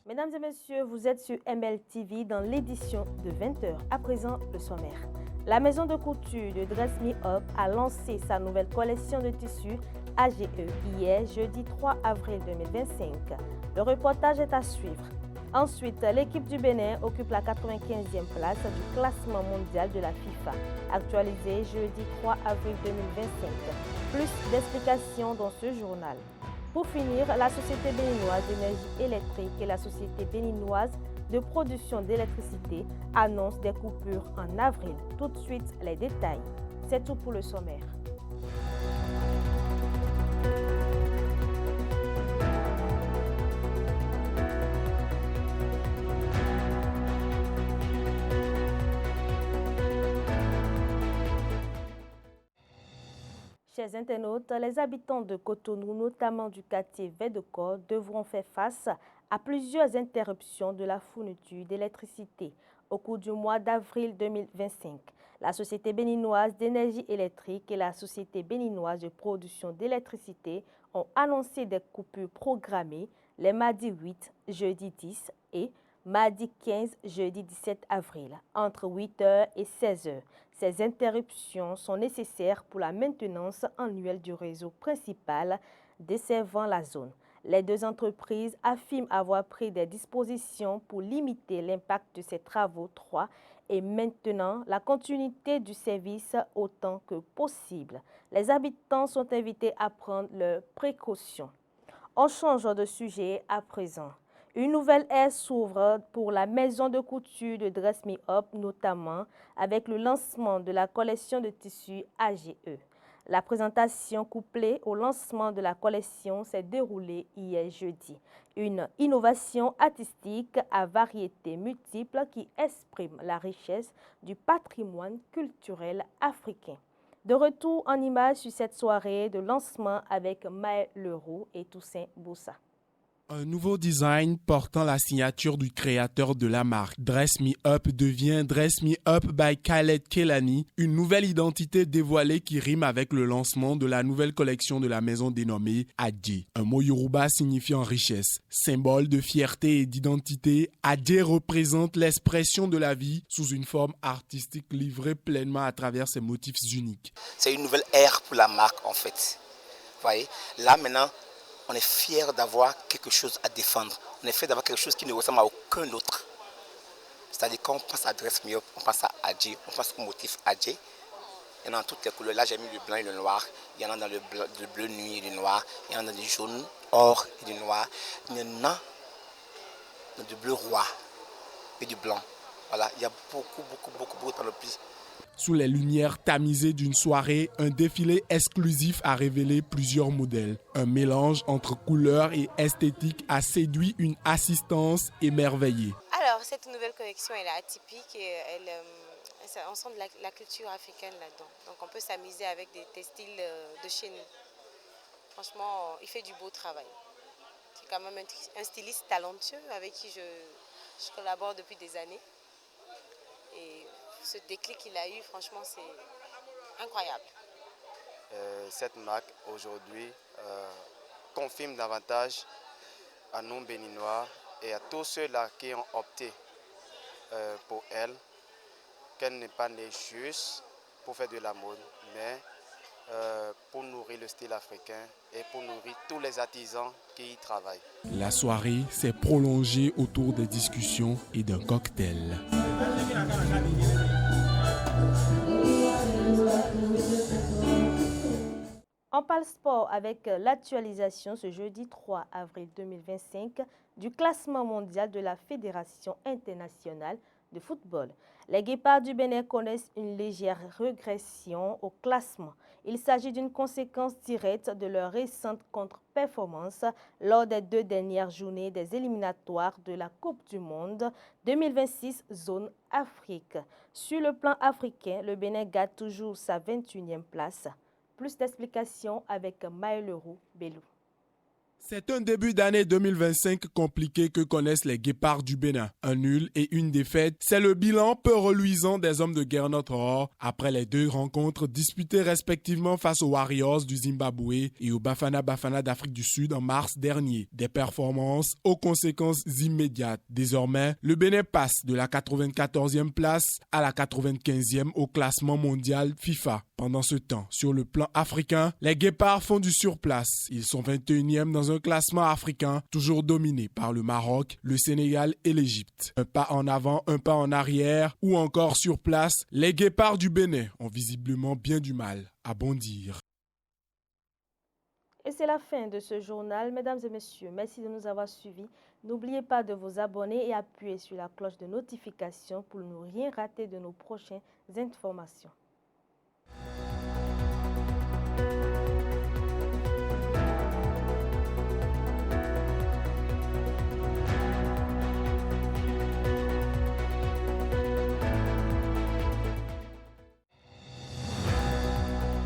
Mesdames et messieurs, vous êtes sur MLTV dans l'édition de 20h. À présent, le sommaire. La maison de couture de Dress Me Up a lancé sa nouvelle collection de tissus AGE hier, jeudi 3 avril 2025. Le reportage est à suivre. Ensuite, l'équipe du Bénin occupe la 95e place du classement mondial de la FIFA, actualisé jeudi 3 avril 2025. Plus d'explications dans ce journal. Pour finir, la Société béninoise d'énergie électrique et la Société béninoise de production d'électricité annoncent des coupures en avril. Tout de suite, les détails. C'est tout pour le sommaire. Chers internautes, les habitants de Cotonou, notamment du quartier Védecor, devront faire face à plusieurs interruptions de la fourniture d'électricité au cours du mois d'avril 2025. La Société béninoise d'énergie électrique et la Société béninoise de production d'électricité ont annoncé des coupures programmées les mardis 8, jeudi 10 et mardi 15, jeudi 17 avril, entre 8h et 16h. Ces interruptions sont nécessaires pour la maintenance annuelle du réseau principal desservant la zone. Les deux entreprises affirment avoir pris des dispositions pour limiter l'impact de ces travaux 3 et maintenant la continuité du service autant que possible. Les habitants sont invités à prendre leurs précautions. On change de sujet à présent. Une nouvelle ère s'ouvre pour la maison de couture de Dress Me Up, notamment avec le lancement de la collection de tissus AGE. La présentation couplée au lancement de la collection s'est déroulée hier jeudi. Une innovation artistique à variétés multiples qui exprime la richesse du patrimoine culturel africain. De retour en images sur cette soirée de lancement avec Maël Leroux et Toussaint Boussa. Un nouveau design portant la signature du créateur de la marque Dress Me Up devient Dress Me Up by Khaled Kelani, une nouvelle identité dévoilée qui rime avec le lancement de la nouvelle collection de la maison dénommée Adje. Un mot yoruba signifiant richesse. Symbole de fierté et d'identité, Adje représente l'expression de la vie sous une forme artistique livrée pleinement à travers ses motifs uniques. C'est une nouvelle ère pour la marque en fait. Vous voyez, là maintenant, on est fier d'avoir quelque chose à défendre. On est fier d'avoir quelque chose qui ne ressemble à aucun autre. C'est-à-dire quand on pense à Dress Me Up, on pense à Adje, on pense au motif Adje. Il y en a dans toutes les couleurs. Là, j'ai mis le blanc et le noir. Il y en a dans le bleu nuit et le noir. Il y en a dans du jaune, or et du noir. Il y en a dans du bleu roi et du blanc. Voilà, il y a beaucoup de panoplies. Sous les lumières tamisées d'une soirée, un défilé exclusif a révélé plusieurs modèles. Un mélange entre couleurs et esthétique a séduit une assistance émerveillée. Alors, cette nouvelle collection, elle est atypique et on sent de la culture africaine là-dedans. Donc, on peut s'amuser avec des textiles de chez nous. Franchement, il fait du beau travail. C'est quand même un styliste talentueux avec qui je collabore depuis des années. Et ce déclic qu'il a eu, franchement, c'est incroyable. Cette marque, aujourd'hui, confirme davantage à nous Béninois et à tous ceux-là qui ont opté pour elle, qu'elle n'est pas née juste pour faire de la mode, mais pour nourrir le style africain et pour nourrir tous les artisans qui y travaillent. La soirée s'est prolongée autour des discussions et d'un cocktail. On parle sport avec l'actualisation ce jeudi 3 avril 2025 du classement mondial de la Fédération internationale de football. Les Guépards du Bénin connaissent une légère régression au classement. Il s'agit d'une conséquence directe de leur récente contre-performance lors des 2 dernières journées des éliminatoires de la Coupe du Monde 2026 Zone Afrique. Sur le plan africain, le Bénin garde toujours sa 21e place. Plus d'explications avec Maël Leroux Bellou. C'est un début d'année 2025 compliqué que connaissent les Guépards du Bénin. Un nul et une défaite, c'est le bilan peu reluisant des hommes de guerre Notre-Or après les 2 rencontres disputées respectivement face aux Warriors du Zimbabwe et aux Bafana Bafana d'Afrique du Sud en mars dernier. Des performances aux conséquences immédiates. Désormais, le Bénin passe de la 94e place à la 95e au classement mondial FIFA. Pendant ce temps, sur le plan africain, les Guépards font du surplace. Ils sont 21e dans un classement africain toujours dominé par le Maroc, le Sénégal et l'Égypte. Un pas en avant, un pas en arrière ou encore sur place, les Guépards du Bénin ont visiblement bien du mal à bondir. Et c'est la fin de ce journal. Mesdames et messieurs, merci de nous avoir suivis. N'oubliez pas de vous abonner et appuyer sur la cloche de notification pour ne rien rater de nos prochaines informations.